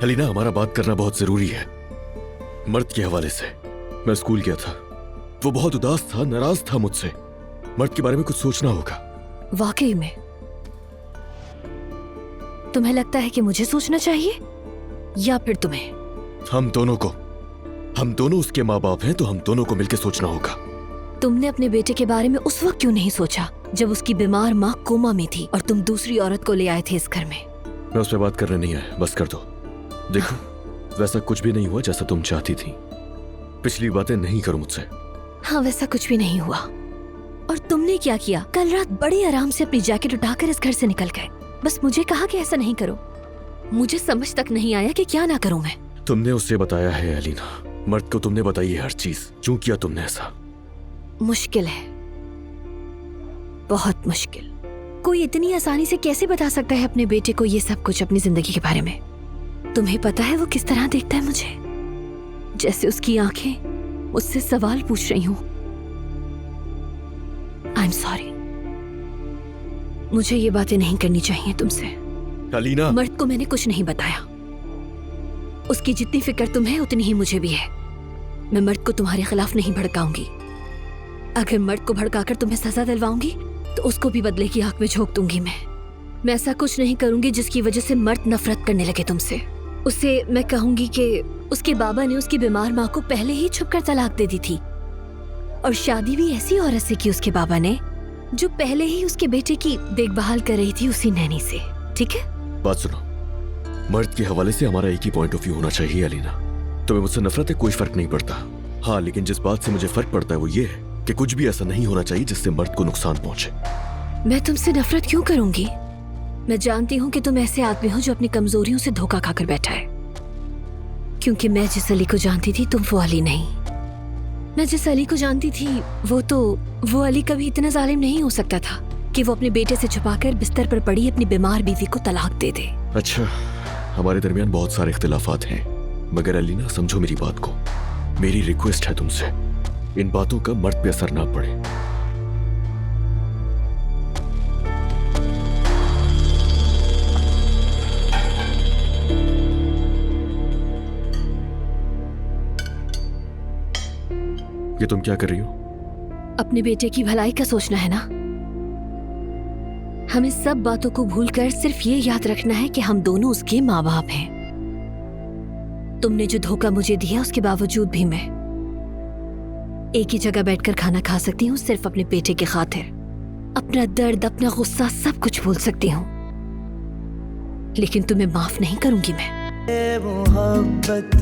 अलीना, हमारा बात करना बहुत जरूरी है। मर्द के हवाले से। मैं स्कूल गया था, वो बहुत उदास था, नाराज था मुझसे। मर्द के बारे में कुछ सोचना होगा। वाकई में तुम्हें लगता है कि मुझे सोचना चाहिए या फिर तुम्हें? हम दोनों उसके माँ बाप हैं, तो हम दोनों को मिलकर सोचना होगा। तुमने अपने बेटे के बारे में उस वक्त क्यों नहीं सोचा जब उसकी बीमार माँ कोमा में थी और तुम दूसरी औरत को ले आए थे इस घर में? मैं उस पर बात करने नहीं आया, बस कर दो। देखो, वैसा कुछ भी नहीं हुआ जैसा तुम चाहती थी। पिछली बातें नहीं करो मुझसे। हाँ, वैसा कुछ भी नहीं हुआ। और तुमने क्या किया? कल रात बड़े आराम से अपनी जैकेट उठाकर इस घर से निकल गए। बस मुझे कहा कि ऐसा नहीं करो। मुझे समझ तक नहीं आया कि क्या ना करूं मैं। तुमने उससे बताया है अलीना, मर्द को तुमने बताई है हर चीज। क्यों किया तुमने ऐसा? मुश्किल है, बहुत मुश्किल। कोई इतनी आसानी से कैसे बता सकता है अपने बेटे को ये सब कुछ अपनी जिंदगी के बारे में? तुम्हें पता है वो किस तरह देखता है मुझे? जैसे उसकी आंखें मुझसे सवाल पूछ रही हूं। आई एम सॉरी, मुझे ये बातें नहीं करनी चाहिए तुमसे। अलीना, मर्द को मैंने कुछ नहीं बताया। उसकी जितनी फिक्र तुम्हें उतनी ही मुझे भी है। मैं मर्द को तुम्हारे खिलाफ नहीं भड़काऊंगी। अगर मर्द को भड़काकर तुम्हें सजा दिलवाऊंगी तो उसको भी बदले की आंख में झोंक दूंगी। मैं ऐसा कुछ नहीं करूंगी जिसकी वजह से मर्द नफरत करने लगे तुमसे। उसे मैं कहूंगी कि उसके बाबा ने उसकी बीमार माँ को पहले ही छुपकर तलाक दे दी थी, और शादी भी ऐसी औरत से की उसके बाबा ने जो पहले ही उसके बेटे की देखभाल कर रही थी, उसी नैनी से। ठीक है? बात सुनो, मर्द के हवाले से हमारा एक ही पॉइंट ऑफ व्यू होना चाहिए अलीना। तुम्हें मुझसे नफरत है, कोई फर्क नहीं पड़ता। हाँ, लेकिन जिस बात से मुझे फर्क पड़ता है वो ये है कि कुछ भी ऐसा नहीं होना चाहिए जिससे मर्द को नुकसान पहुंचे। मैं तुमसे नफरत क्यों करूंगी? मैं जानती हूँ कि तुम ऐसे आदमी हो जो अपनी कमजोरियों से धोखा खाकर बैठा है। क्योंकि मैं जिस अली को जानती थी तुम वो अली नहीं। मैं जिस अली को जानती थी वो अली कभी इतना जालिम नहीं हो सकता था कि वो अपने बेटे से छुपाकर बिस्तर पर पड़ी अपनी बीमार बीवी को तलाक दे दे। अच्छा, हमारे दरमियान बहुत सारे इख्तिलाफात हैं, मगर अलीना समझो मेरी बात को। मेरी रिक्वेस्ट है तुमसे, इन बातों का मर्द पे असर ना पड़े। ये तुम क्या कर रही हो? अपने बेटे की भलाई का सोचना है ना। हमें सब बातों को भूलकर सिर्फ ये याद रखना है कि हम दोनों उसके माँ बाप हैं। तुमने जो धोखा मुझे दिया उसके बावजूद भी मैं एक ही जगह बैठकर खाना खा सकती हूँ, सिर्फ अपने बेटे की खातिर। अपना दर्द, अपना गुस्सा सब कुछ भूल सकती हूँ, लेकिन तुम्हें माफ नहीं करूंगी मैं। मोहब्बत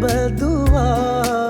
बदुआ